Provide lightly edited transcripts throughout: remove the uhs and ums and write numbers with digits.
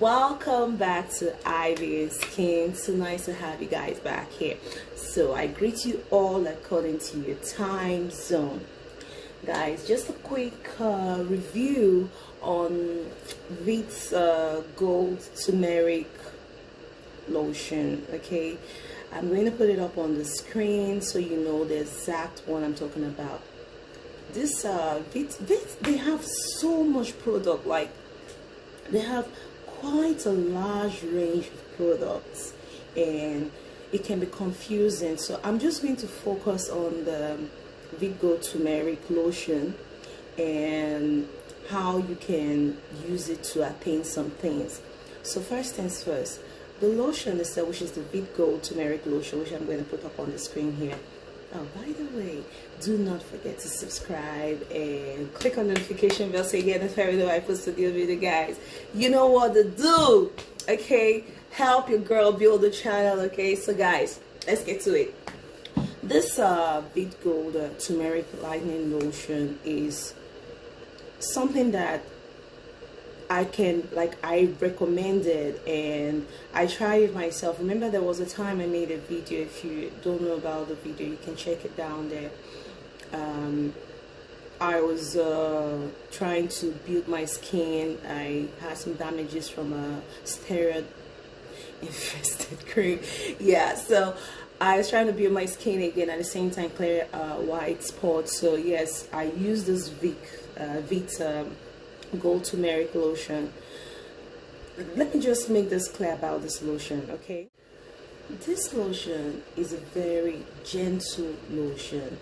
Welcome back to Ivy Skin. So nice to have you guys back here. So I greet you all according to your time zone. Guys, just a quick review on Veet's Gold Tumeric Lotion. Okay, I'm going to put it up on the screen so you know the exact one I'm talking about. This Veet, they have so much product. Like, they have quite a large range of products and it can be confusing, so I'm just going to focus on the Veet Gold Tumeric Lotion and how you can use it to attain some things. So first things first, the lotion itself, which is the Veet Gold Tumeric Lotion, which I'm going to put up on the screen here. Oh, by the way, do not forget to subscribe and click on the notification bell so you get notified whenever I post a new video, guys. You know what to do, okay? Help your girl build the channel, okay? So guys, let's get to it. This Veet Gold Tumeric Lightning Lotion is something that I recommended and I tried it myself. Remember, there was a time I made a video. If you don't know about the video, you can check it down there. I was trying to build my skin. I had some damages from a steroid infested cream. Yeah, so I was trying to build my skin again, at the same time clear white spots. So yes, I used this Veet Gold Tumeric Lotion. Let me just make this clear about this lotion, okay? This lotion is a very gentle lotion.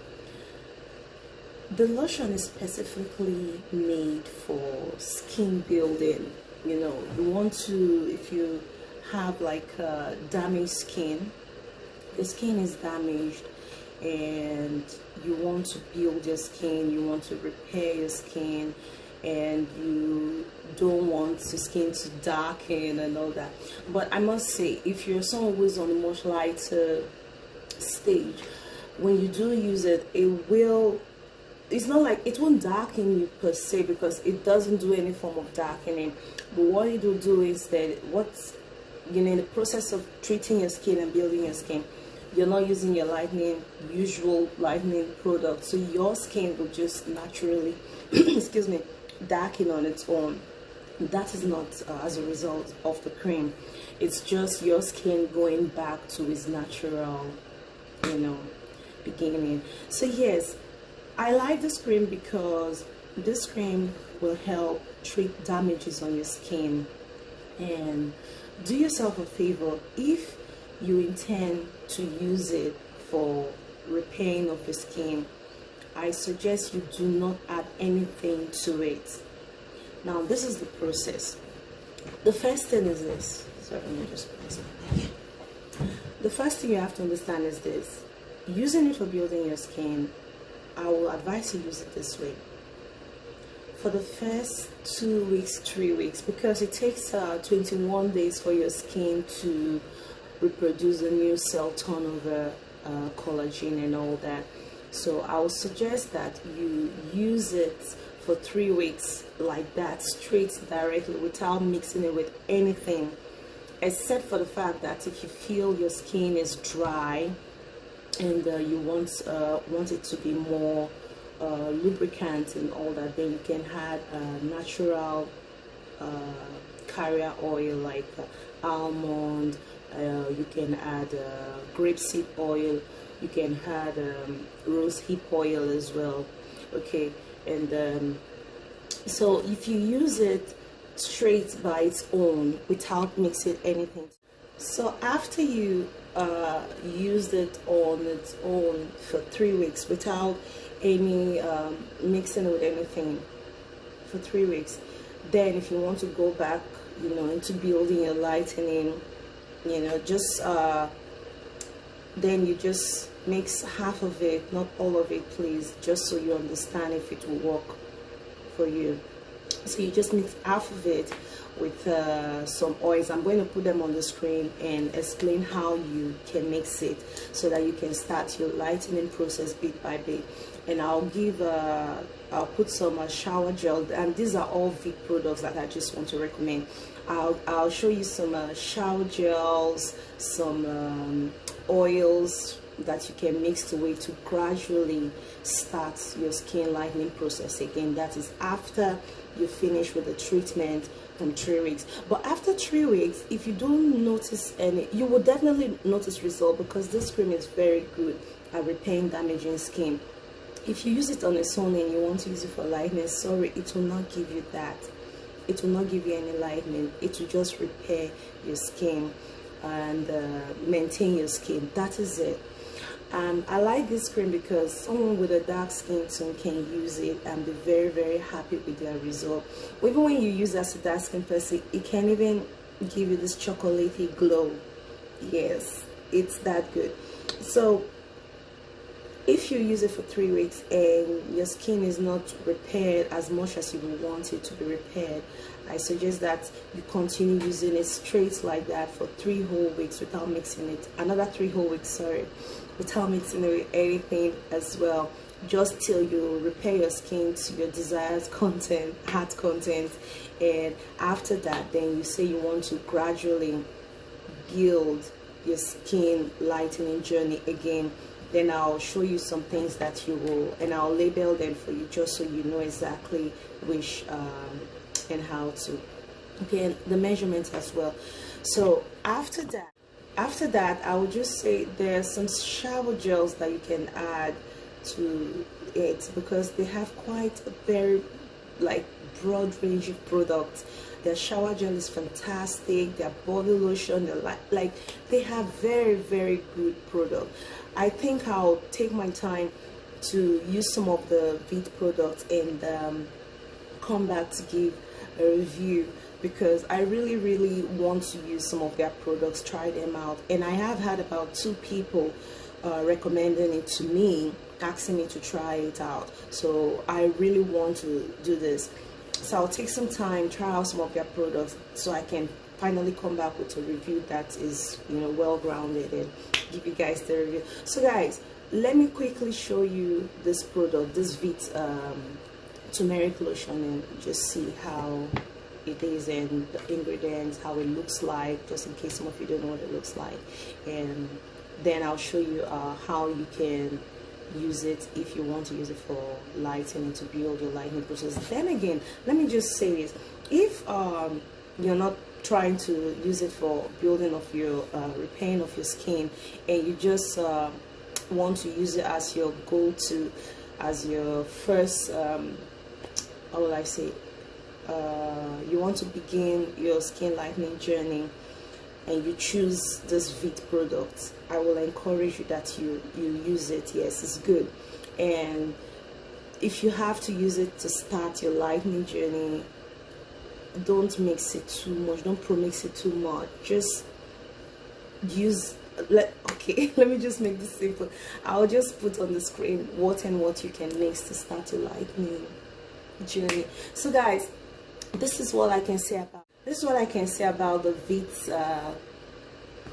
The lotion is specifically made for skin building. You know, you want to, if you have like damaged skin, the skin is damaged and you want to build your skin, you want to repair your skin, and you don't want the skin to darken and all that. But I must say, if you're someone who's on a much lighter stage, when you do use it, it's not like it won't darken you per se, because it doesn't do any form of darkening. But what it will do is that in the process of treating your skin and building your skin, you're not using your usual lightening product, so your skin will just naturally excuse me, darken on its own. That is not as a result of the cream. It's just your skin going back to its natural, beginning. So yes, I like this cream because this cream will help treat damages on your skin. And do yourself a favor, if you intend to use it for repairing of your skin, I suggest you do not add anything to it. Now, this is the process. The first thing is this. Sorry, let me just put this back. The first thing you have to understand is this. Using it for building your skin, I will advise you use it this way. For the first 2 weeks, 3 weeks, because it takes 21 days for your skin to reproduce a new cell turnover, collagen and all that. So I would suggest that you use it for 3 weeks like that, straight, directly, without mixing it with anything, except for the fact that if you feel your skin is dry and you want it to be more lubricant and all that, then you can add natural carrier oil like almond. You can add grapeseed oil. You can add rose hip oil as well, okay? And so if you use it straight by its own without mixing anything, so after you used it on its own for 3 weeks without any mixing with anything for 3 weeks, then if you want to go back, into building your lightening, then you just mix half of it, not all of it, please, just so you understand if it will work for you. So you just mix half of it with some oils. I'm going to put them on the screen and explain how you can mix it so that you can start your lightening process bit by bit. and I'll put some shower gel, and these are all Veet products that I just want to recommend. I'll show you some shower gels, some oils that you can mix the way to gradually start your skin lightening process again. That is after you finish with the treatment from 3 weeks. But after 3 weeks, if you don't notice any, you will definitely notice result, because this cream is very good at repairing damaging skin. If you use it on its own and you want to use it for lightning, sorry, it will not give you that. It will not give you any lightening. It will just repair your skin and maintain your skin. That is it. I like this cream because someone with a dark skin tone can use it and be very, very happy with their result. Even when you use it as a dark skin person, it can even give you this chocolatey glow. Yes, it's that good. So if you use it for 3 weeks and your skin is not repaired as much as you would want it to be repaired, I suggest that you continue using it straight like that for 3 whole weeks without mixing it. Another 3 whole weeks, sorry, without mixing it with anything as well, just till you repair your skin to your desired content, heart content. And after that, then you say you want to gradually build your skin lightening journey again. Then I'll show you some things that you will, and I'll label them for you just so you know exactly which and how to. Okay, and the measurements as well. So after that, I would just say there are some shower gels that you can add to it, because they have quite a very broad range of products. Their shower gel is fantastic, their body lotion, they're they have very, very good product. I think I'll take my time to use some of the Veet products and come back to give a review, because I really, really want to use some of their products, try them out. And I have had about 2 people recommending it to me, asking me to try it out. So I really want to do this. So I'll take some time, try out some of their products, so I can finally come back with a review that is, well grounded, and give you guys the review. So guys, let me quickly show you this product, this Veet Tumeric lotion, and just see how it is and the ingredients, how it looks like, just in case some of you don't know what it looks like. And then I'll show you how you can use it if you want to use it for lightening, to build your lightening process. Then again, let me just say this: if you're not trying to use it for building of your repairing of your skin, and you just want to use it as your go-to, as your first how will I say, you want to begin your skin lightening journey, and you choose this Veet product, I will encourage you that you use it. Yes, it's good. And if you have to use it to start your lightening journey, don't mix it too much, don't pro-mix it too much. Just use, okay, let me just make this simple. I'll just put on the screen what you can mix to start your lightening journey. So guys, this is what I can say about the Veet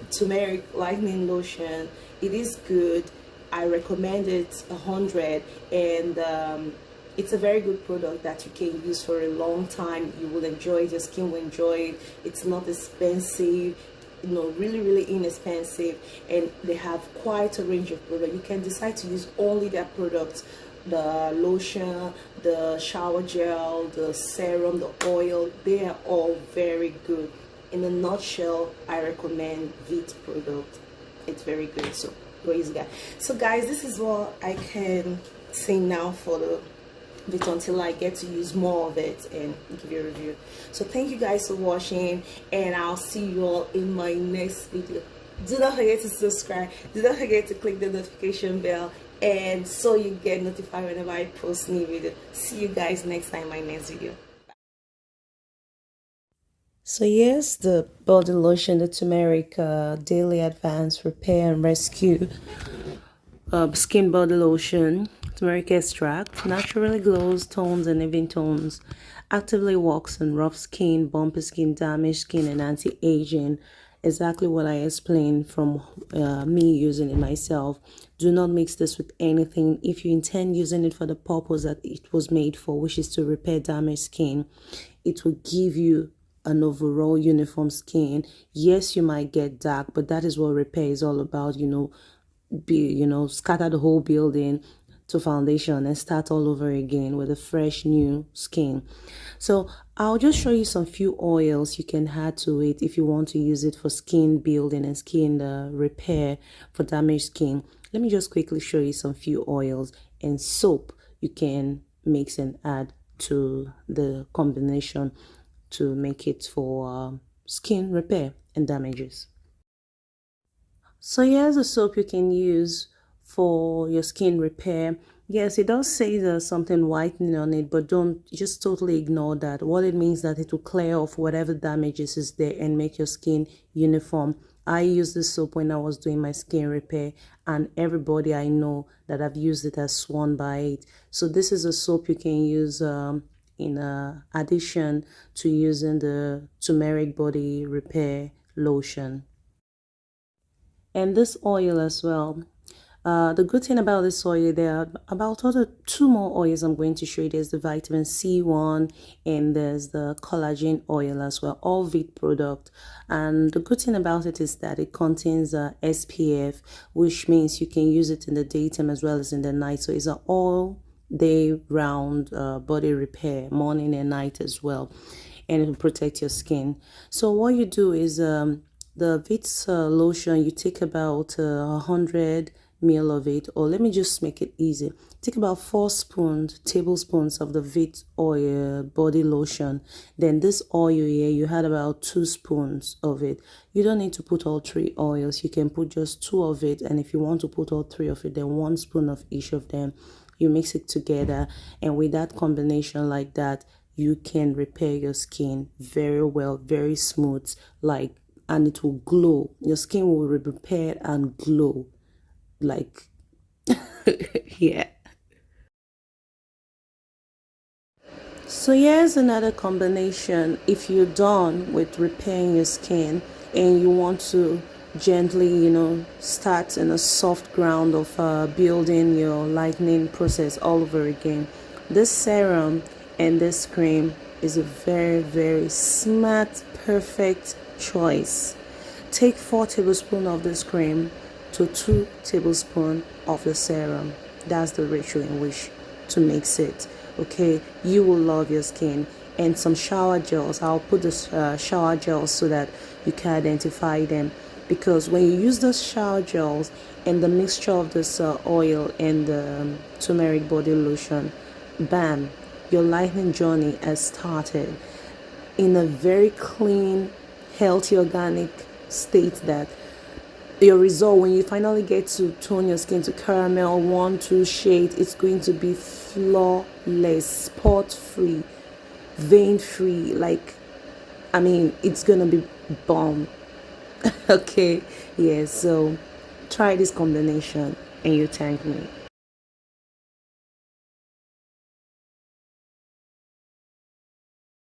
Tumeric lightening lotion. It is good. I recommend it 100, and it's a very good product that you can use for a long time. You will enjoy it, your skin will enjoy it. It's not expensive, really, really inexpensive, and they have quite a range of products. You can decide to use only their products, the lotion, the shower gel, the serum, the oil. They are all very good. In a nutshell, I recommend Veet product. It's very good. So praise God. So guys, this is what I can say now for the Veet until I get to use more of it and give you a review. So thank you guys for watching, and I'll see you all in my next video. Do not forget to subscribe, do not forget to click the notification bell, and so you get notified whenever I post new video. See you guys next time in my next video. So here's the body lotion, the Tumeric Daily Advanced Repair and Rescue Skin Body Lotion. Turmeric extract naturally glows, tones, and even tones. Actively works on rough skin, bumpy skin, damaged skin, and anti-aging. exactly what I explained from me using it myself. Do not mix this with anything. If you intend using it for the purpose that it was made for, which is to repair damaged skin, it will give you an overall uniform skin. Yes, you might get dark, but that is what repair is all about. Scatter the whole building to foundation and start all over again with a fresh new skin. So I'll just show you some few oils you can add to it if you want to use it for skin building and skin repair for damaged skin. Let me just quickly show you some few oils and soap you can mix and add to the combination to make it for skin repair and damages. So here's a soap you can use for your skin repair. Yes, it does say there's something whitening on it, but don't just totally ignore that. What it means that it will clear off whatever damages is there and make your skin uniform. I used this soap when I was doing my skin repair, and everybody I know that I've used it has sworn by it. So this is a soap you can use in addition to using the turmeric body repair lotion. And this oil as well. The good thing about this oil, there are about other two more oils I'm going to show you. There's the vitamin C one and there's the collagen oil as well, all Veet product. And the good thing about it is that it contains SPF, which means you can use it in the daytime as well as in the night. So it's an all day round body repair, morning and night as well, and it will protect your skin. So what you do is the Veet lotion, you take about 100 ml of it, or let me just make it easy. Take about 4 tablespoons of the Veet oil body lotion. Then this oil here, you had about 2 spoons of it. You don't need to put all 3 oils. You can put just 2 of it, and if you want to put all 3 of it, then 1 spoon of each of them. You mix it together, and with that combination like that, you can repair your skin very well, very smooth, and it will glow. Your skin will be repaired and glow. Like, yeah. So here's another combination. If you're done with repairing your skin and you want to gently, start in a soft ground of building your lightening process all over again, this serum and this cream is a very, very smart, perfect choice. Take 4 tablespoons of this cream to 2 tablespoons of the serum. That's the ratio in which to mix it. Okay, you will love your skin. And some shower gels. I'll put the shower gels so that you can identify them, because when you use those shower gels and the mixture of this oil and the turmeric body lotion, bam, your lightening journey has started in a very clean, healthy, organic state. That your result, when you finally get to tone your skin to caramel 1-2 shades, it's going to be flawless, spot free, vein free. It's gonna be bomb. Okay, yeah, so try this combination and you thank me.